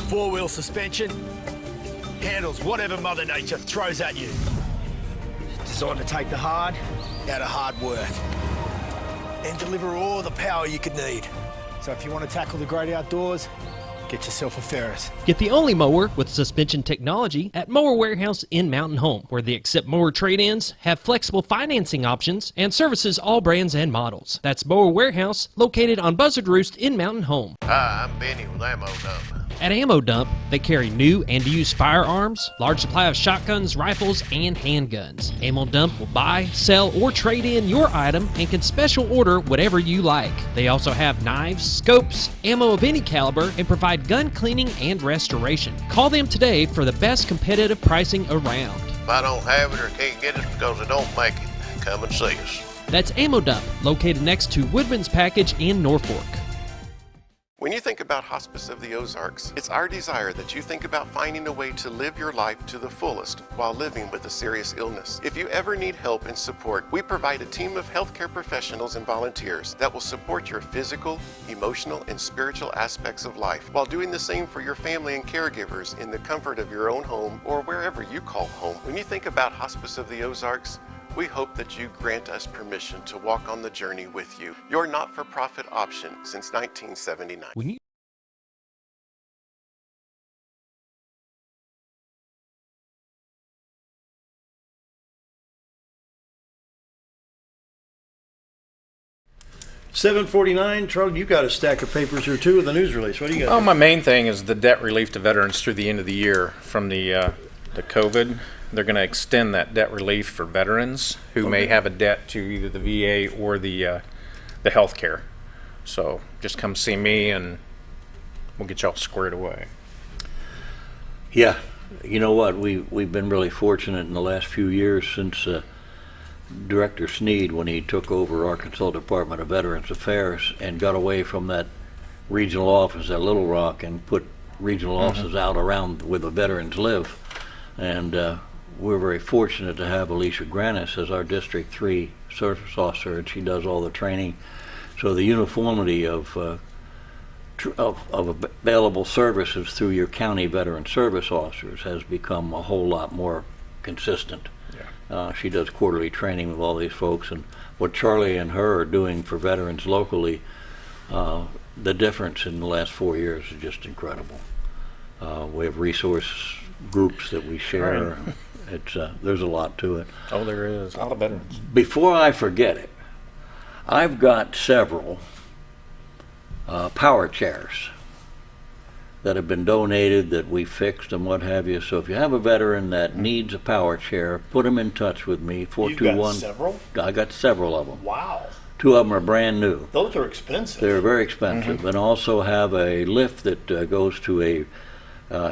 Four-wheel suspension. Handles whatever Mother Nature throws at you. Designed to take the hard out of hard work and deliver all the power you could need. So if you want to tackle the great outdoors, get yourself a Ferris. Get the only mower with suspension technology at Mower Warehouse in Mountain Home, where they accept mower trade-ins, have flexible financing options, and services all brands and models. That's Mower Warehouse, located on Buzzard Roost in Mountain Home. Hi, I'm Benny with Ammo Dump. At Ammo Dump, they carry new and used firearms, large supply of shotguns, rifles, and handguns. Ammo Dump will buy, sell, or trade in your item and can special order whatever you like. They also have knives, scopes, ammo of any caliber, and provide gun cleaning and restoration. Call them today for the best competitive pricing around. If I don't have it or can't get it because I don't make it, come and see us. That's Ammo Dump, located next to Woodman's Package in Norfolk. When you think about Hospice of the Ozarks, it's our desire that you think about finding a way to live your life to the fullest while living with a serious illness. If you ever need help and support, we provide a team of healthcare professionals and volunteers that will support your physical, emotional, and spiritual aspects of life while doing the same for your family and caregivers in the comfort of your own home or wherever you call home. When you think about Hospice of the Ozarks, we hope that you grant us permission to walk on the journey with you. Your not-for-profit option since 1979. $7.49. Charlie, you got a stack of papers here too with the news release. What do you got? Oh, my main thing is the debt relief to veterans through the end of the year from the COVID. They're going to extend that debt relief for veterans who may have a debt to either the VA or the health care. So just come see me and we'll get y'all squared away. Yeah, you know what? We've been really fortunate in the last few years since Director Sneed, when he took over Arkansas Department of Veterans Affairs and got away from that regional office at Little Rock and put regional offices out around where the veterans live. And we're very fortunate to have Alicia Granis as our District 3 service officer, and she does all the training. So the uniformity of available services through your county veteran service officers has become a whole lot more consistent. She does quarterly training with all these folks, and what Charlie and her are doing for veterans locally, the difference in the last 4 years is just incredible. We have resource groups that we share. Right. It's there's a lot to it. Oh, there is. A lot of veterans. Before I forget it, I've got several power chairs that have been donated that we fixed and what have you. So if you have a veteran that needs a power chair, put them in touch with me. 421. You've got several? I got several of them. Wow. 2 of them are brand new. Those are expensive. They're very expensive, and also have a lift that goes to a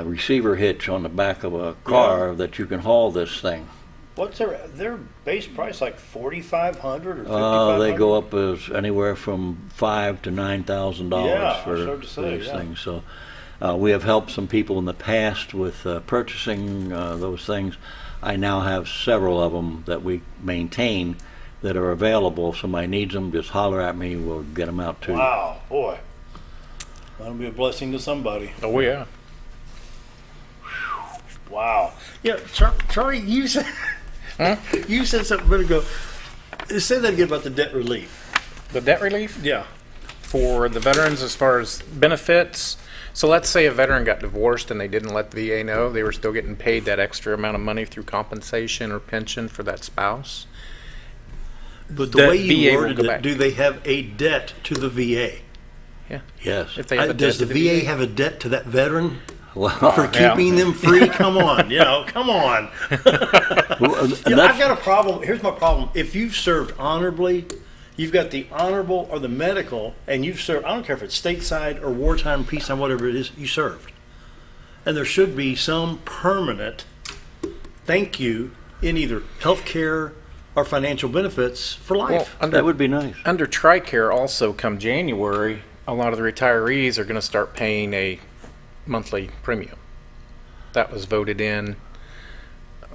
receiver hitch on the back of a car that you can haul this thing. What's their base price, like $4,500 or $5,500? They go up as anywhere from $5,000 to $9,000 for these things. So we have helped some people in the past with purchasing those things. I now have several of them that we maintain that are available. If somebody needs them, just holler at me. We'll get them out to you. Wow, boy. That'll be a blessing to somebody. Oh, yeah. Wow. Yeah, Charlie, you said you said something a minute ago. Say that again about the debt relief. The debt relief? Yeah. For the veterans as far as benefits. So let's say a veteran got divorced and they didn't let the VA know. They were still getting paid that extra amount of money through compensation or pension for that spouse. But the way you worded it, do they have a debt to the VA? Yeah. Yes. If they have a does debt the to VA have a debt to that veteran? Well, for keeping them free? Come on, come on. I've got a problem. Here's my problem. If you've served honorably, you've got the honorable or the medical, and you've served, I don't care if it's stateside or wartime, peacetime, whatever it is, you served. And there should be some permanent thank you in either health care or financial benefits for life. Well, that would be nice. Under TRICARE also come January, a lot of the retirees are going to start paying a monthly premium. That was voted in,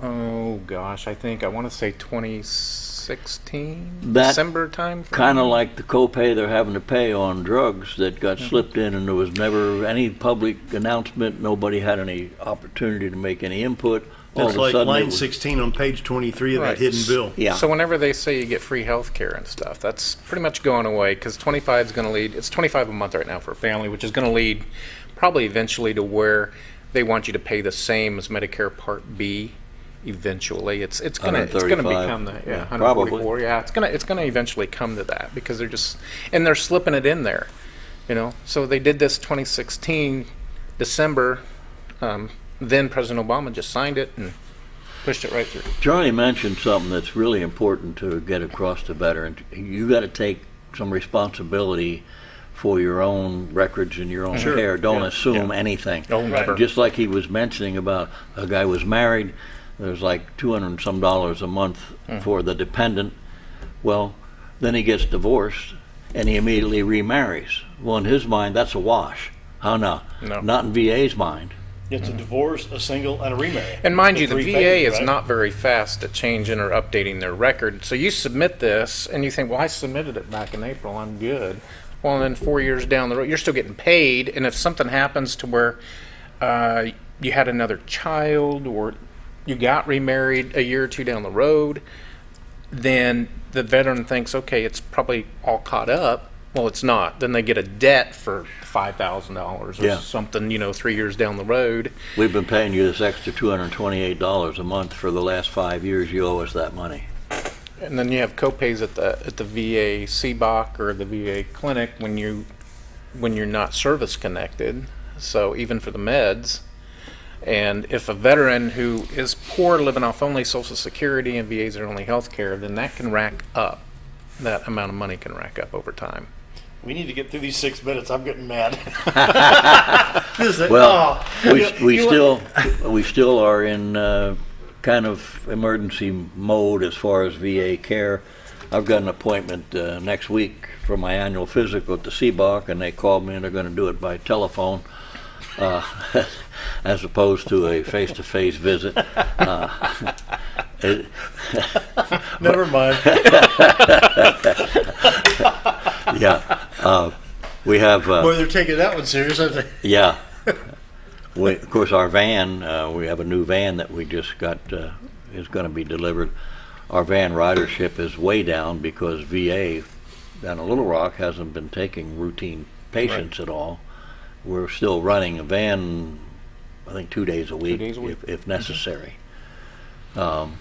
oh gosh, I want to say 2016, December time. Kind of like the copay they're having to pay on drugs that got slipped in, and there was never any public announcement. Nobody had any opportunity to make any input. It's like line 16 on page 23 of that hidden bill. Yeah. So whenever they say you get free health care and stuff, that's pretty much going away, because 25 is going to lead, it's $25 a month right now for a family, which is going to lead probably eventually to where they want you to pay the same as Medicare Part B. Eventually, it's going to become that. Yeah, 144. Probably. Yeah, it's going to eventually come to that, because they're slipping it in there, So they did this 2016 December. Then President Obama just signed it and pushed it right through. Charlie mentioned something that's really important to get across to veterans. You got to take some responsibility for your own records and your own care. Don't assume anything. Oh, never. Just like he was mentioning about a guy was married, there's like $200 and some a month for the dependent. Well, then he gets divorced and he immediately remarries. Well, in his mind, that's a wash. How now? No. Not in VA's mind. It's a divorce, a single, and a remarry. And mind you, the VA is not very fast at changing or updating their record. So you submit this, and you think, well, I submitted it back in April, I'm good. Well, then 4 years down the road, you're still getting paid, and if something happens to where you had another child or you got remarried a year or two down the road, then the veteran thinks, okay, it's probably all caught up. Well, it's not. Then they get a debt for $5,000 or something, 3 years down the road. We've been paying you this extra $228 a month for the last 5 years. You owe us that money. And then you have copays at the VA CBOC or the VA clinic when you're not service connected. So even for the meds. And if a veteran who is poor, living off only Social Security and VA's their only health care, then that can rack up. That amount of money can rack up over time. We need to get through these 6 minutes. I'm getting mad. Well, we still are in kind of emergency mode as far as VA care. I've got an appointment next week for my annual physical at the CBOC, and they called me and they're going to do it by telephone as opposed to a face-to-face visit. Never mind. Yeah. We have. Boy, they're taking that one serious, aren't they? Yeah. Of course, our van, we have a new van that we just got, is going to be delivered. Our van ridership is way down because VA down in Little Rock hasn't been taking routine patients at all. We're still running a van, I think 2 days a week, if necessary. And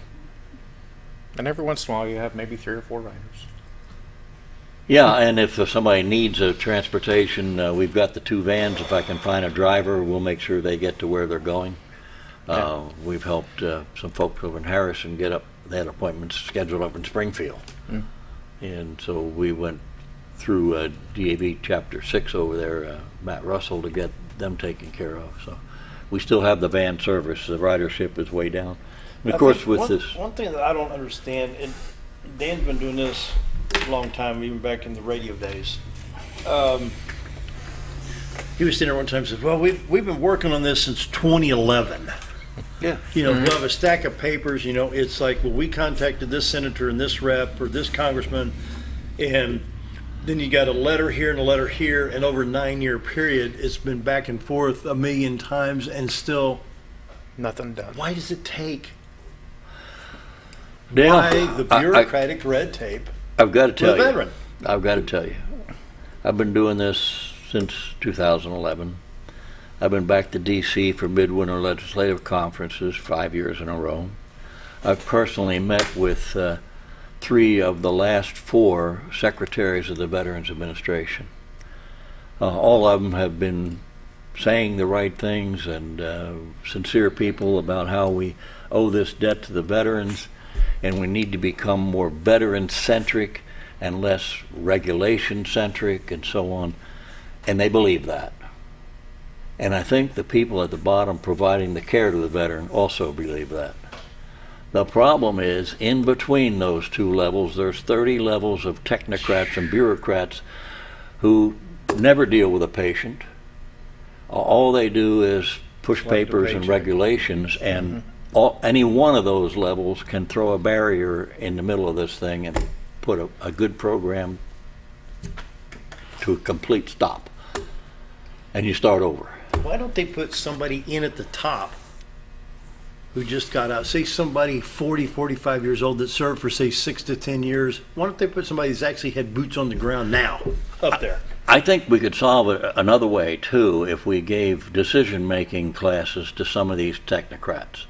every once in a while you have maybe 3 or 4 riders. Yeah, and if somebody needs a transportation, we've got the 2 vans. If I can find a driver, we'll make sure they get to where they're going. We've helped some folks over in Harrison get up. They had appointments scheduled up in Springfield. And so we went through DAV Chapter 6 over there, Matt Russell, to get them taken care of. So we still have the van service. The ridership is way down. And of course, with this... One thing that I don't understand, and Dan's been doing this a long time, even back in the radio days. He was sitting there one time and said, well, we've been working on this since 2011. Yeah. You know, we'll have a stack of papers, you know, it's like, well, we contacted this senator and this rep or this congressman, and then you got a letter here and a letter here, and over a 9-year period, it's been back and forth 1,000,000 times, and still nothing done. Why does it take? Dale, Why the bureaucratic red tape? I've got to tell you. Veteran. I've got to tell you. I've been doing this since 2011. I've been back to D.C. for midwinter legislative conferences 5 years in a row. I've personally met with 3 of the last 4 secretaries of the Veterans Administration. All of them have been saying the right things and sincere people about how we owe this debt to the veterans, and we need to become more veteran-centric and less regulation-centric and so on. And they believe that. And I think the people at the bottom providing the care to the veteran also believe that. The problem is, in between those 2 levels, there's 30 levels of technocrats and bureaucrats who never deal with a patient. All they do is push papers and regulations, and any one of those levels can throw a barrier in the middle of this thing and put a good program to a complete stop. And you start over. Why don't they put somebody in at the top who just got out? Say somebody 40, 45 years old that served for, say, 6 to 10 years. Why don't they put somebody who's actually had boots on the ground now up there? I think we could solve it another way, too, if we gave decision-making classes to some of these technocrats.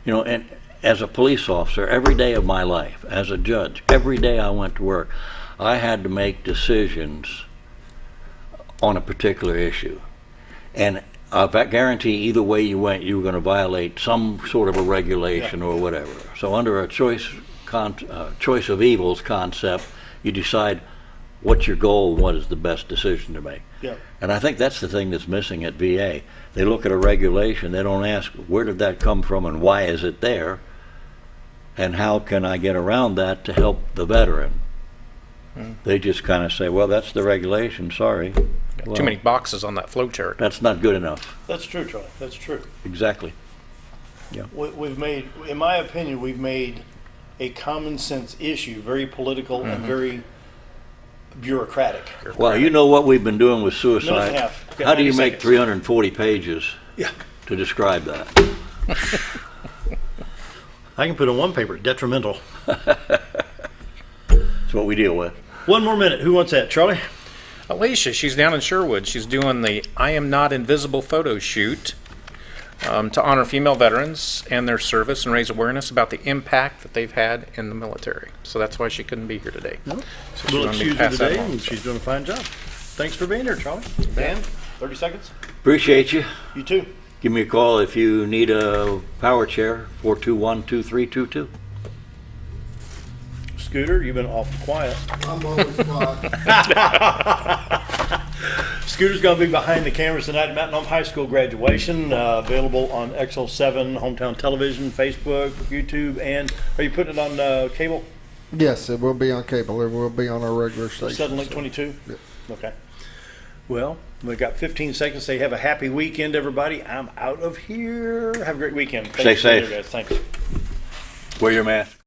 You know, and as a police officer, every day of my life, as a judge, every day I went to work, I had to make decisions on a particular issue. And I guarantee either way you went, you were going to violate some sort of a regulation or whatever. So under a choice of evils concept, you decide what's your goal and what is the best decision to make. Yeah. And I think that's the thing that's missing at VA. They look at a regulation, they don't ask where did that come from and why is it there, and how can I get around that to help the veteran. They just kind of say, well, that's the regulation, sorry. Well, too many boxes on that flow chart. That's not good enough. That's true, Charlie. That's true. Exactly. Yeah. We've made, in my opinion, we've made a common sense issue very political and very bureaucratic. Well, you know what we've been doing with Minute and a suicide. half. Okay, How do you 90 make seconds. 340 pages to describe that? I can put on one paper, detrimental. That's what we deal with. One more minute. Who wants that, Charlie? Alicia, she's down in Sherwood. She's doing the I Am Not Invisible photo shoot to honor female veterans and their service and raise awareness about the impact that they've had in the military. So that's why she couldn't be here today. No. So We'll wanted me to excuse her pass that today, along, and so. she's doing a fine job. Thanks for being here, Charlie. Dan, 30 seconds. Appreciate you. You too. Give me a call if you need a power chair, 421-2322. Scooter, you've been awful quiet. I'm always quiet. Scooter's going to be behind the cameras tonight at Mountain Home High School graduation. Available on XL7, Hometown Television, Facebook, YouTube, and are you putting it on cable? Yes, it will be on cable. It will be on our regular station. Suddenlink 22? Yeah. Okay. Well, we've got 15 seconds. Say have a happy weekend, everybody. I'm out of here. Have a great weekend. Stay safe. Guys. Thanks. Wear your mask.